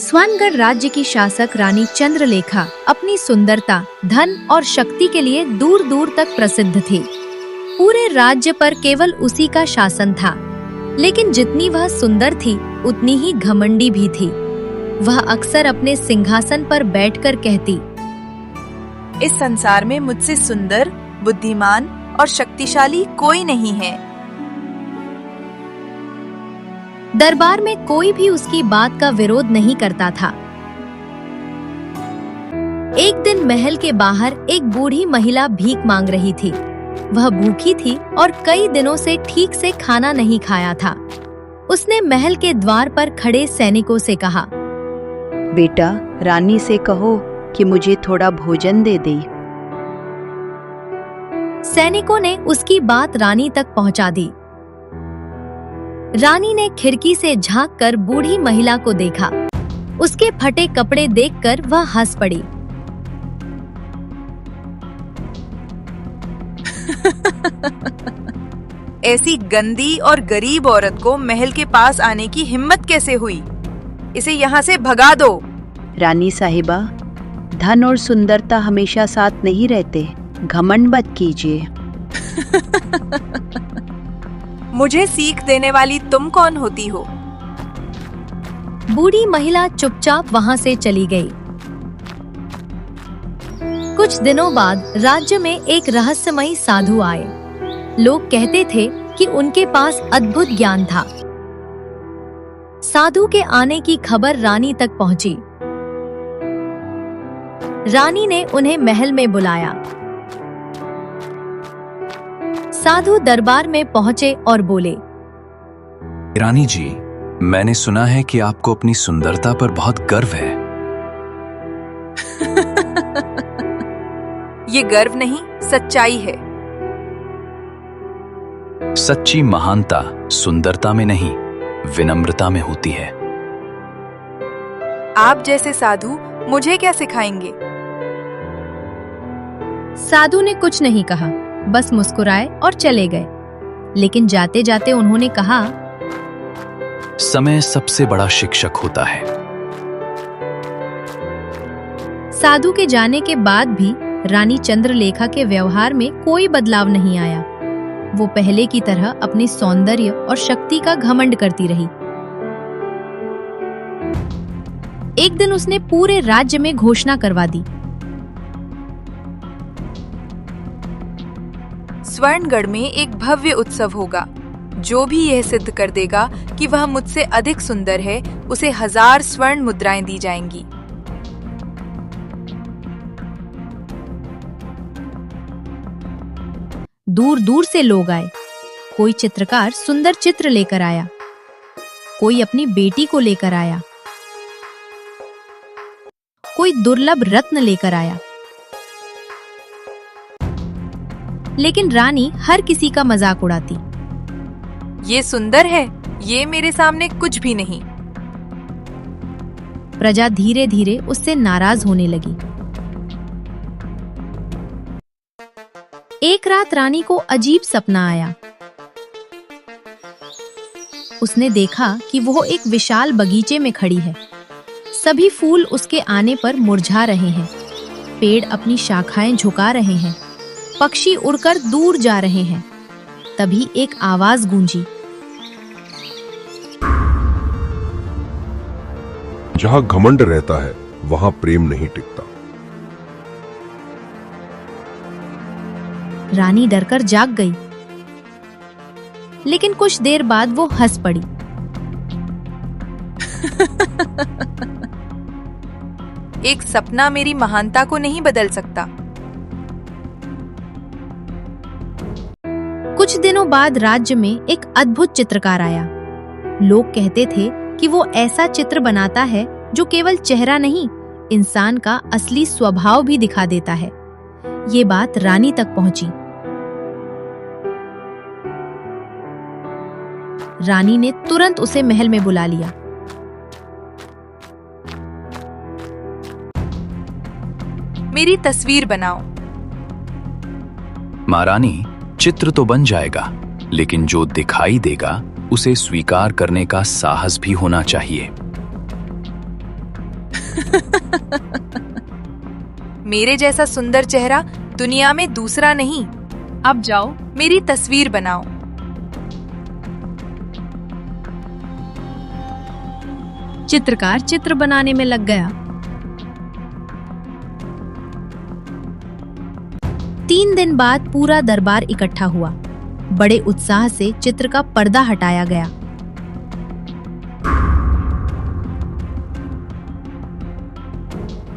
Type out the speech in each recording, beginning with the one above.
स्वर्णगढ़ राज्य की शासक रानी चंद्रलेखा अपनी सुंदरता, धन और शक्ति के लिए दूर दूर तक प्रसिद्ध थी। पूरे राज्य पर केवल उसी का शासन था, लेकिन जितनी वह सुंदर थी उतनी ही घमंडी भी थी। वह अक्सर अपने सिंहासन पर बैठकर कहती, इस संसार में मुझसे सुंदर, बुद्धिमान और शक्तिशाली कोई नहीं है। दरबार में कोई भी उसकी बात का विरोध नहीं करता था। एक दिन महल के बाहर एक बूढ़ी महिला भीख मांग रही थी। वह भूखी थी और कई दिनों से ठीक से खाना नहीं खाया था। उसने महल के द्वार पर खड़े सैनिकों से कहा, बेटा, रानी से कहो कि मुझे थोड़ा भोजन दे दे। सैनिकों ने उसकी बात रानी तक पहुंचा दी। रानी ने खिड़की से झांककर बूढ़ी महिला को देखा। उसके फटे कपड़े देखकर वह हंस पड़ी। ऐसी गंदी और गरीब औरत को महल के पास आने की हिम्मत कैसे हुई? इसे यहाँ से भगा दो। रानी साहिबा, धन और सुंदरता हमेशा साथ नहीं रहते। घमंड मत कीजिए। मुझे सीख देने वाली तुम कौन होती हो? बूढ़ी महिला चुपचाप वहां से चली गई। कुछ दिनों बाद राज्य में एक रहस्यमयी साधु आए। लोग कहते थे कि उनके पास अद्भुत ज्ञान था। साधु के आने की खबर रानी तक पहुंची। रानी ने उन्हें महल में बुलाया। साधु दरबार में पहुंचे और बोले, रानी जी, मैंने सुना है कि आपको अपनी सुंदरता पर बहुत गर्व है। ये गर्व नहीं, सच्चाई है। सच्ची महानता सुंदरता में नहीं, विनम्रता में होती है। आप जैसे साधु मुझे क्या सिखाएंगे? साधु ने कुछ नहीं कहा, बस मुस्कुराए और चले गए। लेकिन जाते जाते उन्होंने कहा, समय सबसे बड़ा शिक्षक होता है। साधु के जाने के बाद भी रानी चंद्रलेखा के व्यवहार में कोई बदलाव नहीं आया। वो पहले की तरह अपने सौंदर्य और शक्ति का घमंड करती रही। एक दिन उसने पूरे राज्य में घोषणा करवा दी, स्वर्णगढ़ में एक भव्य उत्सव होगा। जो भी यह सिद्ध कर देगा कि वह मुझसे अधिक सुंदर है, उसे 1000 स्वर्ण मुद्राएं दी जाएंगी। दूर दूर से लोग आए। कोई चित्रकार सुंदर चित्र लेकर आया, कोई अपनी बेटी को लेकर आया, कोई दुर्लभ रत्न लेकर आया। लेकिन रानी हर किसी का मजाक उड़ाती। ये सुंदर है, ये मेरे सामने कुछ भी नहीं। प्रजा धीरे धीरे उससे नाराज होने लगी। एक रात रानी को अजीब सपना आया। उसने देखा कि वो एक विशाल बगीचे में खड़ी है। सभी फूल उसके आने पर मुरझा रहे हैं। पेड़ अपनी शाखाएं झुका रहे हैं। पक्षी उड़कर दूर जा रहे हैं। तभी एक आवाज गूंजी, जहां घमंड रहता है वहां प्रेम नहीं टिकता। रानी डरकर जाग गई। लेकिन कुछ देर बाद वो हंस पड़ी। एक सपना मेरी महानता को नहीं बदल सकता। कुछ दिनों बाद राज्य में एक अद्भुत चित्रकार आया। लोग कहते थे कि वो ऐसा चित्र बनाता है जो केवल चेहरा नहीं, इंसान का असली स्वभाव भी दिखा देता है। ये बात रानी तक पहुंची। रानी ने तुरंत उसे महल में बुला लिया। मेरी तस्वीर बनाओ। महारानी, चित्र तो बन जाएगा, लेकिन जो दिखाई देगा उसे स्वीकार करने का साहस भी होना चाहिए। मेरे जैसा सुंदर चेहरा दुनिया में दूसरा नहीं। अब जाओ, मेरी तस्वीर बनाओ। चित्रकार चित्र बनाने में लग गया। 3 दिन बाद पूरा दरबार इकट्ठा हुआ। बड़े उत्साह से चित्र का पर्दा हटाया गया।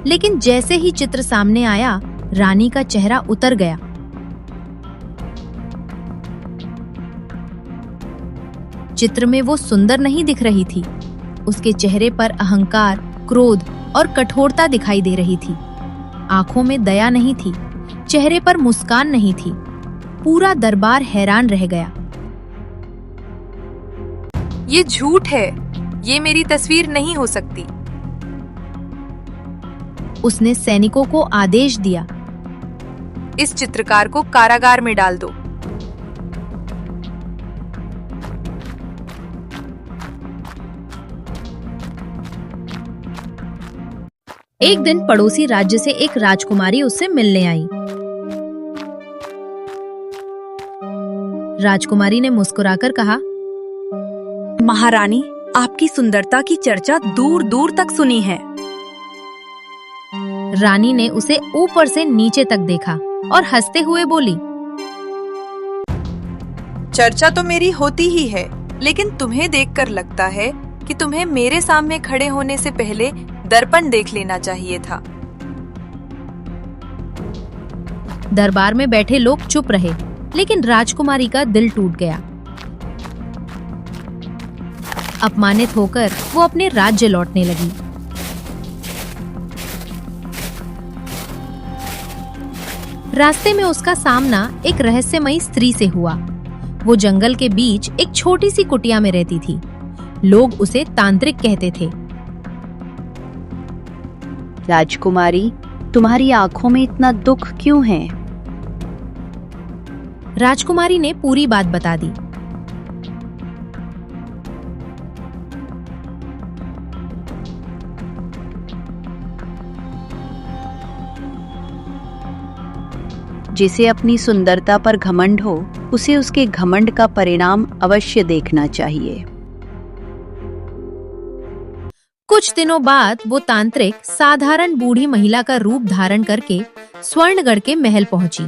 लेकिन जैसे ही चित्र सामने आया, रानी का चेहरा उतर गया। चित्र में वो सुंदर नहीं दिख रही थी। उसके चेहरे पर अहंकार, क्रोध और कठोरता दिखाई दे रही थी। आंखों में दया नहीं थी, चेहरे पर मुस्कान नहीं थी। पूरा दरबार हैरान रह गया। ये झूठ है, ये मेरी तस्वीर नहीं हो सकती। उसने सैनिकों को आदेश दिया, इस चित्रकार को कारागार में डाल दो। एक दिन पड़ोसी राज्य से एक राजकुमारी उससे मिलने आई। राजकुमारी ने मुस्कुराकर कहा, महारानी, आपकी सुंदरता की चर्चा दूर दूर तक सुनी है। रानी ने उसे ऊपर से नीचे तक देखा और हंसते हुए बोली, चर्चा तो मेरी होती ही है, लेकिन तुम्हें देखकर लगता है कि तुम्हें मेरे सामने खड़े होने से पहले दर्पण देख लेना चाहिए था। दरबार में बैठे लोग चुप रहे, लेकिन राजकुमारी का दिल टूट गया। अपमानित होकर वो अपने राज्य लौटने लगी। रास्ते में उसका सामना एक रहस्यमयी स्त्री से हुआ। वो जंगल के बीच एक छोटी सी कुटिया में रहती थी। लोग उसे तांत्रिक कहते थे। राजकुमारी, तुम्हारी आंखों में इतना दुख क्यों है? राजकुमारी ने पूरी बात बता दी। जिसे अपनी सुंदरता पर घमंड हो, उसे उसके घमंड का परिणाम अवश्य देखना चाहिए। कुछ दिनों बाद वो तांत्रिक साधारण बूढ़ी महिला का रूप धारण करके स्वर्णगढ़ के महल पहुंची।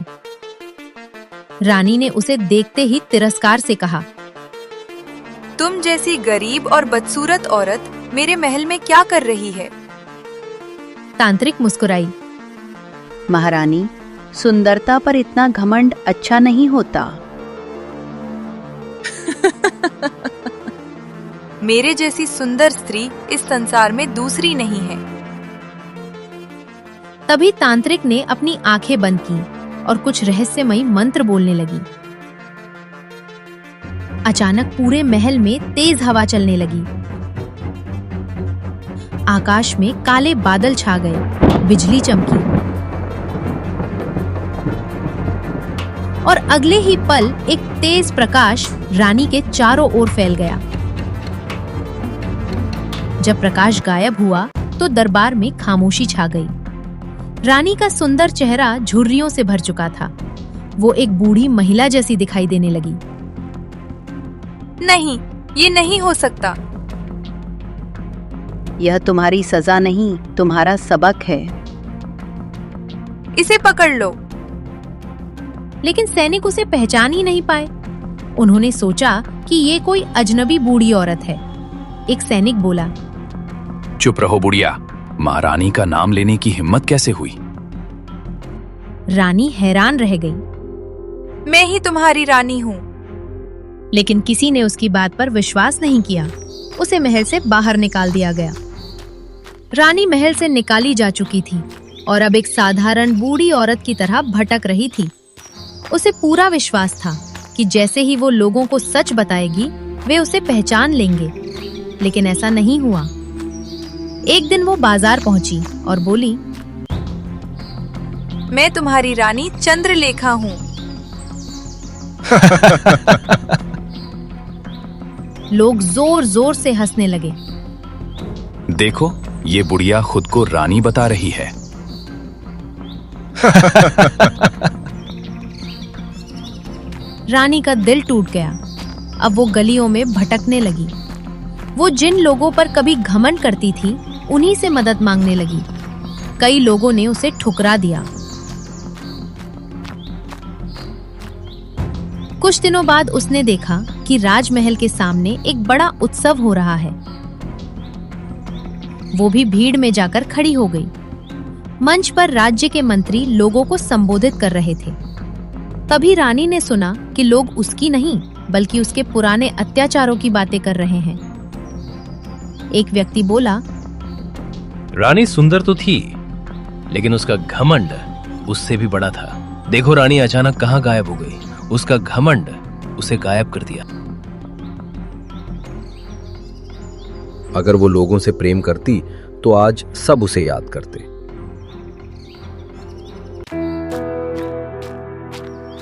रानी ने उसे देखते ही तिरस्कार से कहा, तुम जैसी गरीब और बदसूरत औरत मेरे महल में क्या कर रही है? तांत्रिक मुस्कुराई, महारानी, सुंदरता पर इतना घमंड अच्छा नहीं होता। मेरे जैसी सुंदर स्त्री इस संसार में दूसरी नहीं है। तभी तांत्रिक ने अपनी आंखें बंद की और कुछ रहस्यमयी मंत्र बोलने लगी। अचानक पूरे महल में तेज हवा चलने लगी। आकाश में काले बादल छा गए, बिजली चमकी और अगले ही पल एक तेज प्रकाश रानी के चारों ओर फैल गया। जब प्रकाश गायब हुआ तो दरबार में खामोशी छा गई। रानी का सुंदर चेहरा झुर्रियों से भर चुका था। वो एक बूढ़ी महिला जैसी दिखाई देने लगी। नहीं, ये नहीं हो सकता। यह तुम्हारी सजा नहीं, तुम्हारा सबक है। इसे पकड़ लो। लेकिन सैनिक उसे पहचान ही नहीं पाए। उन्होंने सोचा कि ये कोई अजनबी बूढ़ी औरत है। एक सैनिक बोला, चुप रहो बुढ़िया, महारानी का नाम लेने की हिम्मत कैसे हुई? रानी हैरान रह गई। मैं ही तुम्हारी रानी हूँ। लेकिन किसी ने उसकी बात पर विश्वास नहीं किया। उसे महल से बाहर निकाल दिया गया। रानी महल से निकाली जा चुकी थी और अब एक साधारण बूढ़ी औरत की तरह भटक रही थी। उसे पूरा विश्वास था कि जैसे ही वो लोगों को सच बताएगी, वे उसे पहचान लेंगे। लेकिन ऐसा नहीं हुआ। एक दिन वो बाजार पहुंची और बोली, मैं तुम्हारी रानी चंद्रलेखा हूँ। लोग जोर जोर से हंसने लगे। देखो, ये बुढ़िया खुद को रानी बता रही है। रानी का दिल टूट गया। अब वो गलियों में भटकने लगी। वो जिन लोगों पर कभी घमंड करती थी, उन्हीं से मदद मांगने लगी। कई लोगों ने उसे ठुकरा दिया। कुछ दिनों बाद उसने देखा कि राजमहल के सामने एक बड़ा उत्सव हो रहा है। वो भी भीड़ में जाकर खड़ी हो गई। मंच पर राज्य के मंत्री लोगों को संबोधित कर रहे थे। तभी रानी ने सुना कि लोग उसकी नहीं बल्कि उसके पुराने अत्याचारों की बातें कर रहे हैं। एक व्यक्ति बोला, रानी सुंदर तो थी, लेकिन उसका घमंड उससे भी बड़ा था। देखो रानी अचानक कहां गायब हो गई। उसका घमंड उसे गायब कर दिया। अगर वो लोगों से प्रेम करती तो आज सब उसे याद करते।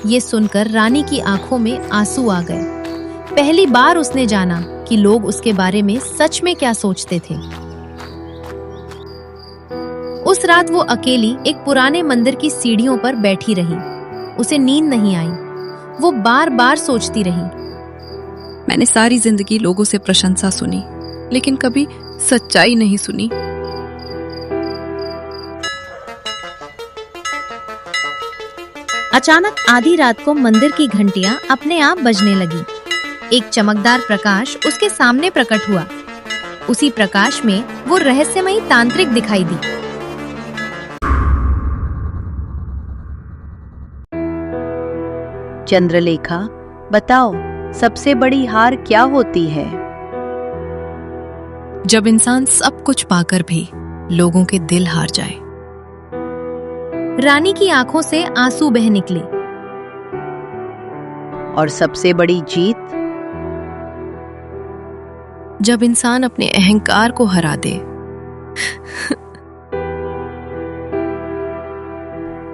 ये सुनकर रानी की आंखों में आंसू आ गए। पहली बार उसने जाना कि लोग उसके बारे में सच में क्या सोचते थे। उस रात वो अकेली एक पुराने मंदिर की सीढ़ियों पर बैठी रही। उसे नींद नहीं आई। वो बार बार सोचती रही, मैंने सारी जिंदगी लोगों से प्रशंसा सुनी, लेकिन कभी सच्चाई नहीं सुनी। अचानक आधी रात को मंदिर की घंटियां अपने आप बजने लगी। एक चमकदार प्रकाश उसके सामने प्रकट हुआ। उसी प्रकाश में वो रहस्यमयी तांत्रिक दिखाई दी। चंद्रलेखा, बताओ सबसे बड़ी हार क्या होती है? जब इंसान सब कुछ पाकर भी लोगों के दिल हार जाए। रानी की आंखों से आंसू बह निकले। और सबसे बड़ी जीत? जब इंसान अपने अहंकार को हरा दे।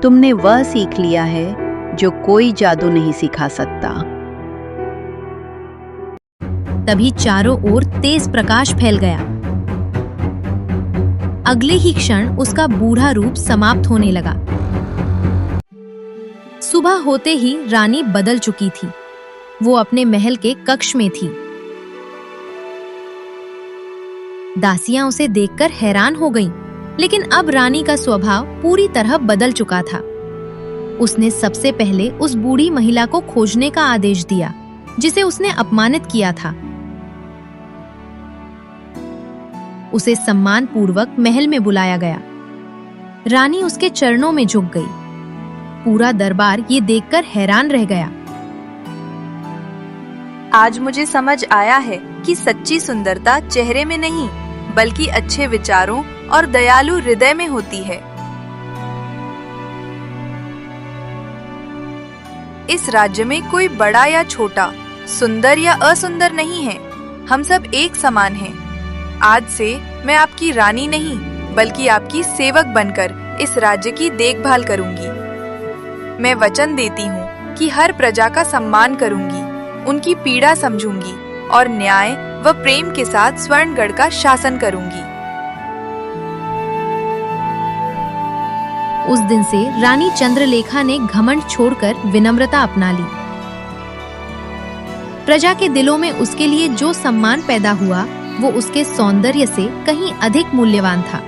तुमने वह सीख लिया है जो कोई जादू नहीं सिखा सकता। तभी चारों ओर तेज प्रकाश फैल गया। अगले ही क्षण उसका बूढ़ा रूप समाप्त होने लगा। सुबह होते ही रानी बदल चुकी थी। वो अपने महल के कक्ष में थी। दासियां उसे देखकर हैरान हो गईं, लेकिन अब रानी का स्वभाव पूरी तरह बदल चुका था। उसने सबसे पहले उस बूढ़ी महिला को खोजने का आदेश दिया, जिसे उसने अपमानित किया था। उसे सम्मान पूर्वक महल में बुलाया गया। रानी उसके चरणों में झुक गई। पूरा दरबार ये देखकर हैरान रह गया। आज मुझे समझ आया है कि सच्ची सुंदरता चेहरे में नहीं, बल्कि अच्छे विचारों और दयालु हृदय में होती है। इस राज्य में कोई बड़ा या छोटा, सुंदर या असुंदर नहीं है। हम सब एक समान हैं। आज से मैं आपकी रानी नहीं, बल्कि आपकी सेवक बनकर इस राज्य की देखभाल करूंगी। मैं वचन देती हूँ कि हर प्रजा का सम्मान करूंगी, उनकी पीड़ा समझूंगी और न्याय व प्रेम के साथ स्वर्णगढ़ का शासन करूंगी। उस दिन से रानी चंद्रलेखा ने घमंड छोड़कर विनम्रता अपना ली। प्रजा के दिलों में उसके लिए जो सम्मान पैदा हुआ, वो उसके सौंदर्य से कहीं अधिक मूल्यवान था।